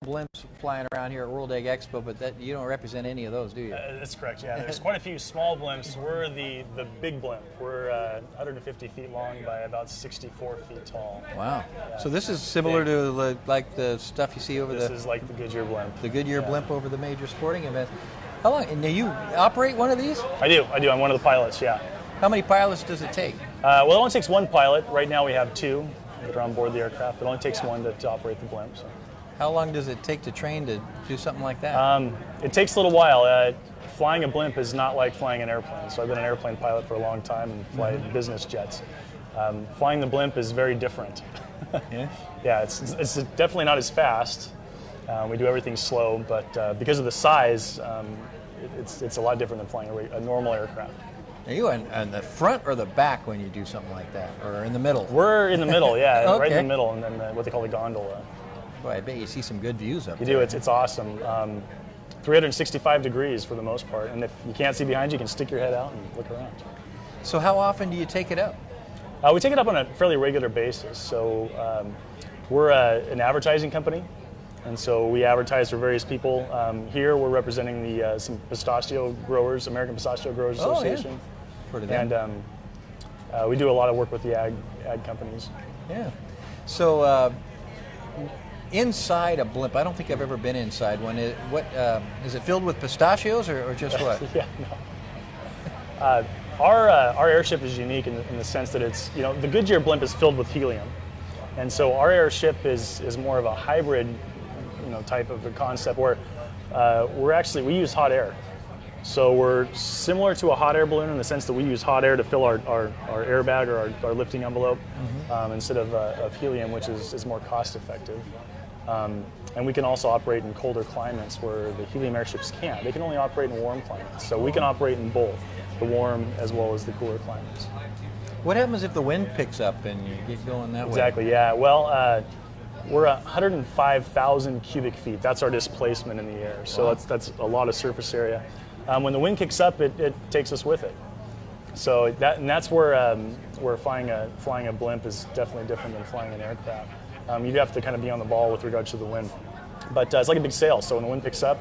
blimps flying around here at World Egg Expo, but that you don't represent any of those, do you? That's correct, yeah. There's quite a few small blimps. We're the big blimp. We're 150 feet long by about 64 feet tall. Wow. So this is similar to like the stuff you see over This is like the Goodyear blimp. The Goodyear blimp over the major sporting events. How long? And do you operate one of these? I do. I'm one of the pilots, yeah. How many pilots does it take? Well, it only takes one pilot. Right now we have two that are on board the aircraft. It only takes one to operate the blimp. So. How long does it take to train to do something like that? It takes a little while. Flying a blimp is not like flying an airplane. So I've been an airplane pilot for a long time and fly business jets. Flying the blimp is very different. Yeah? Yeah, it's definitely not as fast. We do everything slow, but because of the size, it's a lot different than flying a normal aircraft. Are you on the front or the back when you do something like that, or in the middle? We're in the middle, yeah, Okay. right in the middle, and then what they call the gondola. Boy, I bet you see some good views up there. You do, it's awesome. 365 degrees for the most part, and if you can't see behind you, you can stick your head out and look around. So how often do you take it up? We take it up on a fairly regular basis. So we're an advertising company, and so we advertise for various people. Here we're representing some pistachio growers, American Pistachio Growers Association. Yeah. Heard of them. And we do a lot of work with the ag companies. Yeah. So inside a blimp, I don't think I've ever been inside one. Is it filled with pistachios or just what? Yeah, no. Our airship is unique in the sense that it's, the Goodyear blimp is filled with helium. And so our airship is more of a hybrid, type of a concept where we use hot air. So we're similar to a hot air balloon in the sense that we use hot air to fill our airbag or our lifting envelope instead of helium, which is more cost effective. And we can also operate in colder climates where the helium airships can't. They can only operate in warm climates. So we can operate in both, the warm as well as the cooler climates. What happens if the wind picks up and you get going that way? Exactly, yeah. Well, we're 105,000 cubic feet. That's our displacement in the air. So Wow. that's a lot of surface area. When the wind kicks up, it takes us with it. So that's where flying a blimp is definitely different than flying an aircraft. You have to kind of be on the ball with regards to the wind. But it's like a big sail. So when the wind picks up,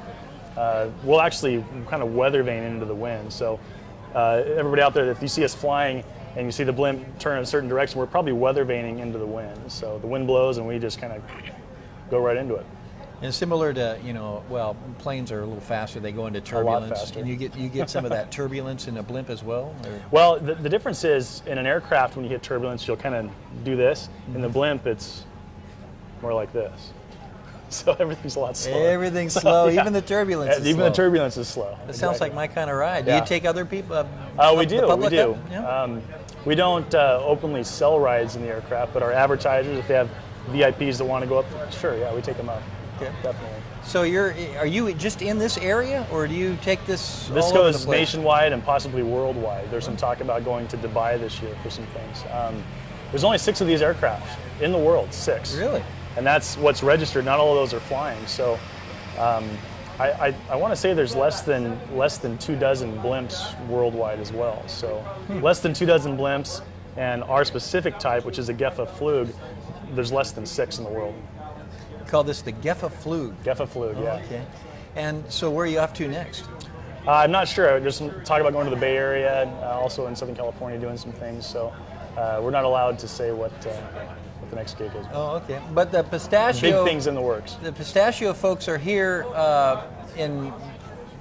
we'll actually kind of weather vane into the wind. So everybody out there, if you see us flying and you see the blimp turn in a certain direction, we're probably weather vaning into the wind. So the wind blows and we just kind of go right into it. And similar to, planes are a little faster. They go into turbulence. A lot faster. And you get some of that turbulence in a blimp as well? Or? Well, the difference is in an aircraft, when you hit turbulence, you'll kind of do this. In the blimp, it's more like this. So everything's a lot slower. Everything's slow. Yeah. Even the turbulence is slow. Even the turbulence is slow. That sounds like my kind of ride. Yeah. Do you take other people? We do. The public We do. up? Yeah. We don't openly sell rides in the aircraft, but our advertisers, if they have VIPs that want to go up, sure, yeah, we take them up. Okay. Definitely. So are you just in this area, or do you take this? This all over the goes place? nationwide and possibly worldwide. There's some talk about going to Dubai this year for some things. There's only 6 of these aircraft in the world, 6. Really? And that's what's registered. Not all of those are flying. So I want to say there's less than 2 dozen blimps worldwide as well. So less than 2 dozen blimps, and our specific type, which is a Geffa Flug, there's less than 6 in the world. You call this the Geffa Flug. Geffa Flug, yeah. Okay. And so where are you off to next? I'm not sure. There's some talk about going to the Bay Area, also in Southern California doing some things. So we're not allowed to say what the next gig is. Oh, okay. But the pistachio... Big things in the works. The pistachio folks are here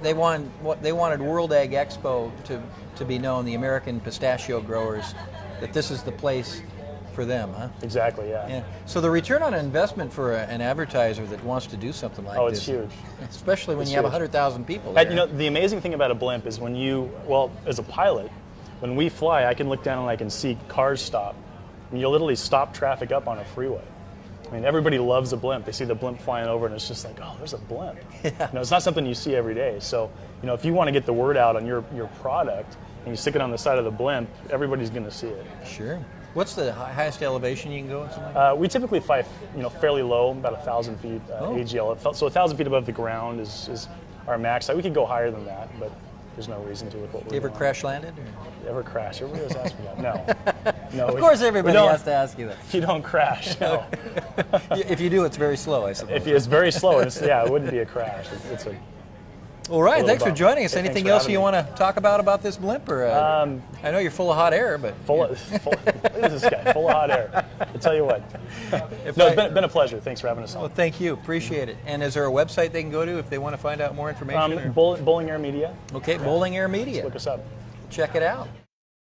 they wanted World Egg Expo to be known, the American pistachio growers, that this is the place for them, huh? Exactly, yeah. Yeah. So the return on investment for an advertiser that wants to do something like this... it's huge. Especially when It's you have huge. 100,000 people there. The amazing thing about a blimp is as a pilot, when we fly, I can look down and I can see cars stop. I mean, you'll literally stop traffic up on a freeway. I mean, everybody loves a blimp. They see the blimp flying over and it's just like, oh, there's a blimp. Yeah. It's not something you see every day. So, if you want to get the word out on your product and you stick it on the side of the blimp, everybody's going to see it. Sure. What's the highest elevation you can go at something like that? We typically fly, fairly low, about 1,000 feet AGL. So 1,000 feet above the ground is our max. We could go higher than that, but there's no reason to with what we're You ever doing. crash landed? Ever crash? Everybody always asks me that. No. Of course, everybody has to ask you that. You don't crash. No. If you do, it's very slow, I suppose. If it's very slow, it wouldn't be a crash. It's a All right, little thanks for bump. joining us. Hey, thanks Anything for else having you me. want to talk about this blimp? Or I know you're full of hot air, but look at this guy, full of hot air. I tell you what. if No, I- it's been a pleasure. Thanks for having us well, on. thank you. Appreciate it. And is there a website they can go to if they want to find out more information? or- Bowling Air Media. Okay, Boling Air Media. Look us up. Check it out.